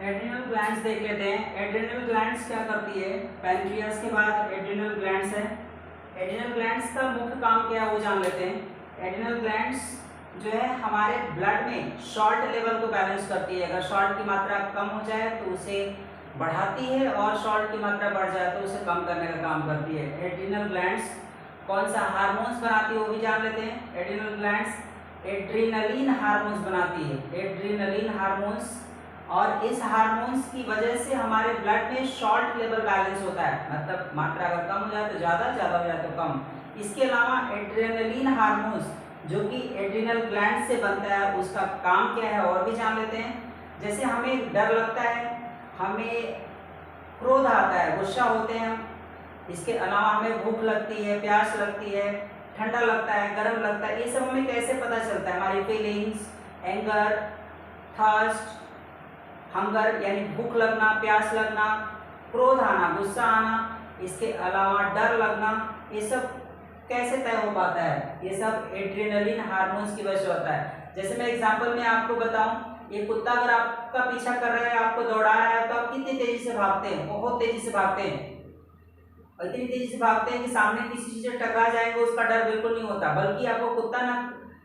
Adrenal glands देख लेते हैं। एड्रिनल ग्लैंड्स क्या करती है? पैनक्रियास के बाद एड्रिनल ग्लैंड्स है। एड्रिनल ग्लैंड्स का मुख्य काम क्या है वो जान लेते हैं। एड्रिनल ग्लैंड्स जो है हमारे ब्लड में सॉल्ट लेवल को बैलेंस करती है। अगर सॉल्ट की मात्रा कम हो जाए तो उसे बढ़ाती है और सॉल्ट की मात्रा बढ़ जाए तो उसे कम करने का काम करती है। एड्रिनल ग्लैंड्स कौन सा हार्मोन्स बनाती है वो भी जान लेते हैं। एड्रिनल ग्लैंड्स एड्रीनलिन हार्मोन्स बनाती है, एड्रीनलिन हार्मोन्स। और इस हार्मोन्स की वजह से हमारे ब्लड में सॉल्ट लेवल बैलेंस होता है, मतलब मात्रा अगर कम हो जाए तो ज़्यादा, ज़्यादा हो जाए तो कम। इसके अलावा एड्रेनलिन हार्मोन्स जो कि एड्रिनल ग्लैंड से बनता है उसका काम क्या है और भी जान लेते हैं। जैसे हमें डर लगता है, हमें क्रोध आता है, गुस्सा होते हैं हम, इसके अलावा हमें भूख लगती है, प्यास लगती है, ठंडा लगता है, गर्म लगता है, ये सब हमें कैसे पता चलता है? हमारी फीलिंग्स, एंगर, थर्स्ट, हंगर यानी भूख लगना, प्यास लगना, क्रोध आना, गुस्सा आना, इसके अलावा डर लगना, ये सब कैसे तय हो पाता है? ये सब एड्रेनलिन हार्मोन्स की वजह से होता है। जैसे मैं एग्जांपल में आपको बताऊं, ये कुत्ता अगर आपका पीछा कर रहा है, आपको दौड़ा रहा है, तो आप कितनी तेजी से भागते हैं? बहुत तेजी से भागते हैं, और इतनी तेजी से भागते हैं कि सामने किसी चीज से टकरा जाएंगे उसका डर बिल्कुल नहीं होता। बल्कि आपको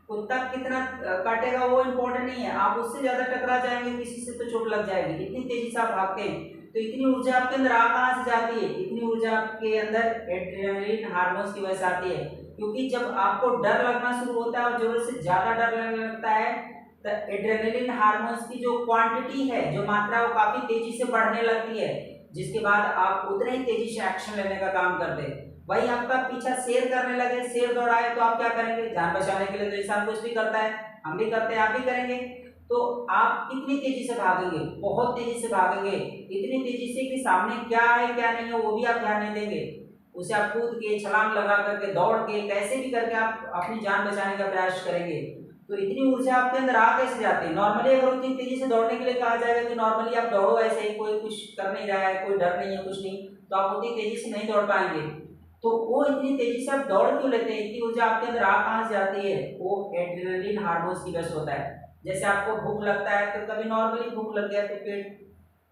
कुत्ता कितना काटेगा वो इम्पोर्टेंट नहीं है, आप उससे ज्यादा टकरा जाएंगे किसी से तो चोट लग जाएगी, इतनी तेजी से आप भागते हैं। तो इतनी ऊर्जा आपके अंदर आ कहाँ से जाती है? इतनी ऊर्जा आपके अंदर एड्रेनलिन हार्मोन्स की वजह से आती है। क्योंकि जब आपको डर लगना शुरू होता है और जरूरत से ज्यादा डर लगने लगता है तो एड्रेनलिन हार्मोन्स की जो क्वांटिटी है, जो मात्रा, वो काफी तेजी से बढ़ने लगती है, जिसके बाद आप उतने ही तेजी से एक्शन लेने का काम करते हैं। वही आपका पीछा शेर करने लगे, शेर दौड़ाए तो आप क्या करेंगे? जान बचाने के लिए तो इंसान कुछ भी करता है, हम भी करते हैं, आप भी करेंगे। तो आप कितनी तेजी से भागेंगे? बहुत तेजी से भागेंगे, इतनी तेजी से कि सामने क्या है क्या नहीं है वो भी आप ध्यान नहीं देंगे। उसे आप कूद के, छलांग लगा करके, दौड़ के, कैसे भी करके आप अपनी जान बचाने का प्रयास करेंगे। तो इतनी ऊर्जा आपके अंदर आ कैसे जाती है? नॉर्मली अगर उतनी तेजी से दौड़ने के लिए कहा जाएगा कि नॉर्मली आप दौड़ो ऐसे ही, कोई कुछ कर नहीं रहा है, कोई डर नहीं है, कुछ नहीं, तो आप उतनी तेजी से नहीं दौड़ पाएंगे। तो वो इतनी तेजी से आप दौड़ क्यों लेते हैं? इतनी ऊर्जा आपके अंदर आ कहाँ से जाती है? वो एड्रेनलिन हार्मोन्स की वजह से होता है। जैसे आपको भूख लगता है तो कभी नॉर्मली भूख लग गया तो पेट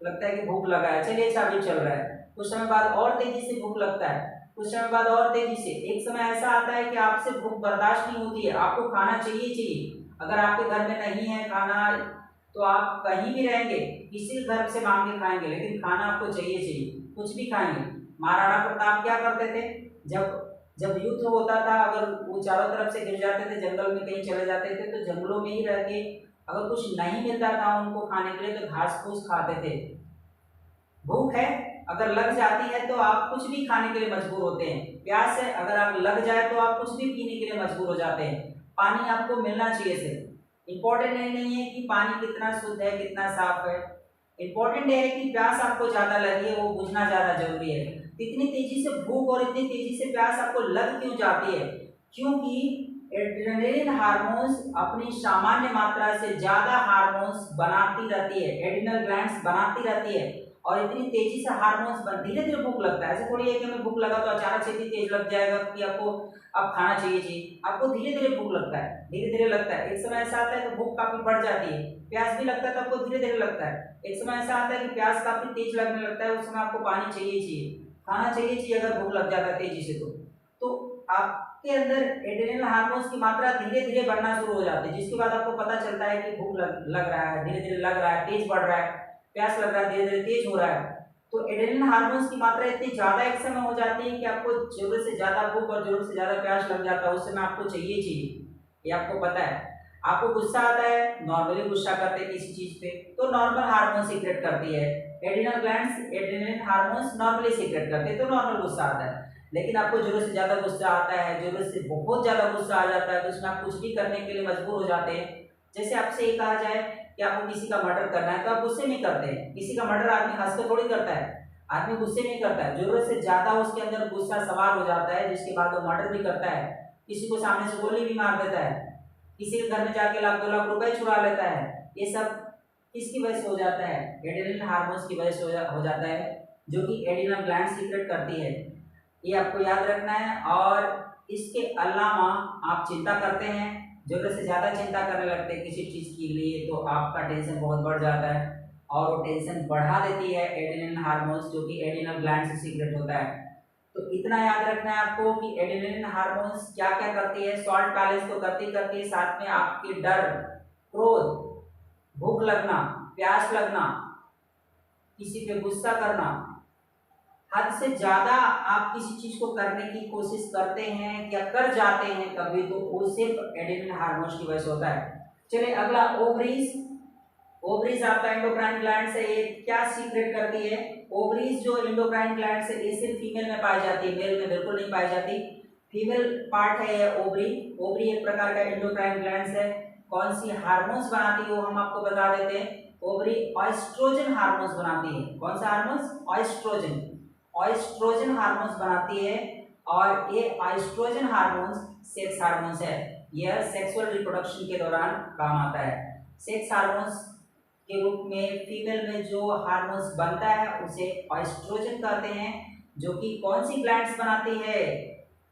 लगता है कि भूख लगा है, चलिए अच्छा अभी चल रहा है, कुछ समय बाद और तेजी से भूख लगता है, कुछ समय बाद और तेजी से, एक समय ऐसा आता है कि आपसे भूख बर्दाश्त नहीं होती है, आपको खाना चाहिए चाहिए। अगर आपके घर में नहीं है खाना तो आप कहीं भी रहेंगे, किसी घर से मांग के खाएंगे, लेकिन खाना आपको चाहिए चाहिए, कुछ भी खाएंगे। महाराणा प्रताप क्या करते थे? जब जब युद्ध होता था, अगर वो चारों तरफ से गिर जाते थे, जंगल में कहीं चले जाते थे, तो जंगलों में ही रह के अगर कुछ नहीं मिलता था उनको खाने के लिए तो घास फूस खाते थे। भूख है अगर लग जाती है तो आप कुछ भी खाने के लिए मजबूर होते हैं। प्यास है अगर आप लग जाए तो आप कुछ भी पीने के लिए मजबूर हो जाते हैं। पानी आपको मिलना चाहिए सिर्फ। इंपॉर्टेंट नहीं है कि पानी कितना शुद्ध है, कितना साफ है, इंपॉर्टेंट है कि प्यास आपको ज्यादा लगी है, वो बुझना ज्यादा जरूरी है। इतनी तेजी से भूख और इतनी तेजी से प्यास आपको लग क्यों जाती है? क्योंकि एड्रेनलिन हार्मोन्स अपनी सामान्य मात्रा से ज्यादा हार्मोन्स बनाती रहती है, एड्रिनल ग्लैंड्स बनाती रहती है, और इतनी तेजी से हार्मोन्स धीरे धीरे भूख लगता है। ऐसे थोड़ी है कि हमें भूख लगा तो अचानक से इतनी तेज लग जाएगा कि आपको अब खाना चाहिए, आपको धीरे धीरे भूख लगता है, धीरे धीरे लगता है। एक समय ऐसा आता है कि भूख काफी बढ़ जाती है, प्यास भी लगता है तो आपको धीरे धीरे लगता है। एक समय ऐसा आता है कि प्यास काफी तेज लगने लगता है, उस समय आपको पानी चाहिए चाहिए, खाना चाहिए चाहिए, अगर भूख लग जाता है तेजी से तो आपके अंदर एड्रेनल हार्मोन्स की मात्रा धीरे धीरे बढ़ना शुरू हो जाती है, जिसके बाद आपको पता चलता है कि भूख लग रहा है, धीरे धीरे लग रहा है, तेज बढ़ रहा है, प्यास लग रहा है, धीरे धीरे तेज हो रहा है। तो एड्रेनल हार्मोन्स की मात्रा इतनी ज्यादा एक समय हो जाती है कि आपको जरूरत से ज्यादा भूख और जरूरत से ज्यादा प्यास लग जाता है, उस समय आपको चाहिए चाहिए, ये आपको पता है। आपको गुस्सा आता है, नॉर्मली गुस्सा करते हैं किसी चीज पे तो नॉर्मल हार्मोन सीक्रेट करती है, adrenal glands adrenaline hormones normally secret करते हैं तो नॉर्मल गुस्सा आता है। लेकिन आपको जरूरत से ज्यादा गुस्सा आता है, जरूरत से बहुत ज्यादा गुस्सा आ जाता है, तो उसमें आप कुछ भी करने के लिए मजबूर हो जाते हैं। जैसे आपसे ये कहा जाए कि आपको किसी का मर्डर करना है तो आप गुस्से में करते हैं। किसी का मर्डर आदमी हंस के थोड़ी करता है, आदमी गुस्से में करता है, जरूरत से ज्यादा उसके अंदर गुस्सा सवार हो जाता है, जिसके बाद वो मर्डर भी करता है, किसी को सामने से गोली भी मार देता है, किसी के घर में जाके लाख 2 लाख रुपए चुरा लेता है। ये सब किसकी वजह से हो जाता है? एड्रेनलिन हार्मोन्स की वजह से हो जाता है, जो कि एड्रिनल ग्लैंड सीक्रेट करती है। ये आपको याद रखना है। और इसके अलावा आप चिंता करते हैं, जरूरत से ज्यादा चिंता करने लगते हैं किसी चीज के लिए, तो आपका टेंशन बहुत बढ़ जाता है। और वो टेंशन बढ़ा देती है एड्रेनलिन हार्मोन्स, जो कि एड्रिनल ग्लैंड से सीक्रेट होता है। तो इतना याद रखना है आपको कि एड्रेनलिन हार्मोन्स क्या क्या करती है। सॉल्ट बैलेंस तो करती करती है, साथ में आपकी डर, क्रोध, भूख लगना, प्यास लगना, किसी पे गुस्सा करना, हद से ज्यादा आप किसी चीज को करने की कोशिश करते हैं या कर जाते हैं कभी, तो वो सिर्फ एड्रेनलिन हार्मोन्स की वजह से होता है। चलिए अगला, ओवरीज। ओवरीज आपका एंडोक्राइन ग्लैंड से ये क्या सीक्रेट करती है। ओवरीज जो एंडोक्राइन ग्लैंड से ये सिर्फ फीमेल में पाई जाती है, मेल में बिल्कुल नहीं पाई जाती। फीमेल पार्ट है ये ओवरी। ओवरी एक प्रकार का एंडोक्राइन ग्लैंड है। कौन सी हार्मोन्स बनाती है वो हम आपको बता देते हैं। ओवरी ऑयस्ट्रोजन हार्मोन्स बनाती है। कौन सा हार्मोन्स? ऑयस्ट्रोजन। ऑयस्ट्रोजन हार्मोन्स बनाती है, और ये ऑयस्ट्रोजन हार्मोन्स सेक्स हार्मोन्स है। यह सेक्सुअल रिप्रोडक्शन के दौरान काम आता है। सेक्स हार्मोन्स के रूप में फीमेल में जो हार्मोन्स बनता है उसे ऑयस्ट्रोजन कहते हैं, जो कि कौन सी ग्लैंड्स बनाती है?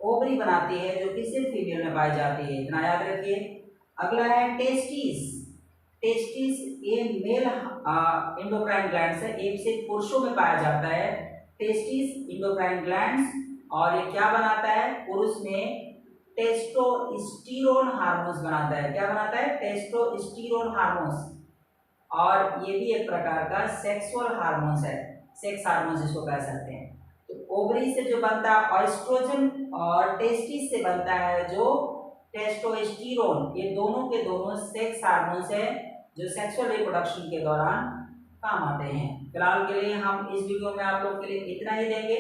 ओवरी बनाती है, जो कि सिर्फ फीमेल में पाई जाती है। इतना याद रखिए। अगला है टेस्टिस। टेस्टिस ये मेल एंडोक्राइन ग्लैंड्स है, एक से पुरुषों में पाया जाता है। टेस्टिस एंडोक्राइन ग्लैंड्स, और ये क्या बनाता है? पुरुष में टेस्टोस्टेरोन हार्मोन्स बनाता है। क्या बनाता है? Testosterone hormones. और ये भी एक प्रकार का सेक्सुअल हार्मोन्स है, सेक्स हार्मोन्स इसको कह सकते हैं। तो ओवरी से जो बनता है ऑयस्ट्रोजन, और टेस्टिस से बनता है जो टेस्टोस्टेरोन। ये दोनों के दोनों सेक्स हार्मोन्स है, जो सेक्सुअल रिप्रोडक्शन के दौरान काम आते हैं। फिलहाल के लिए हम इस वीडियो में आप लोग के लिए इतना ही देंगे।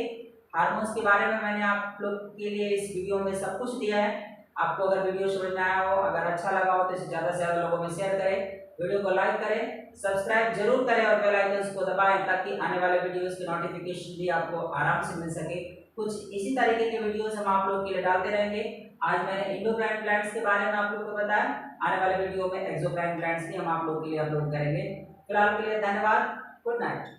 हार्मोन्स के बारे में मैंने आप लोग के लिए इस वीडियो में सब कुछ दिया है। आपको अगर वीडियो समझ में आया हो, अगर अच्छा लगा हो, तो इसे ज़्यादा से ज़्यादा लोगों में शेयर करें, वीडियो को लाइक करें, सब्सक्राइब जरूर करें और बेल आइकन को दबाएं, ताकि आने वाले वीडियोस के नोटिफिकेशन भी आपको आराम से मिल सके। कुछ इसी तरीके के वीडियोस हम आप लोग के लिए डालते रहेंगे। आज मैंने एंडोक्राइन ग्लैंड्स के बारे में आप लोग को बताया, आने वाले वीडियो में एक्सोक्राइन ग्लैंड्स भी हम आप लोग के लिए अपलोड करेंगे। फिलहाल के लिए धन्यवाद। Good night.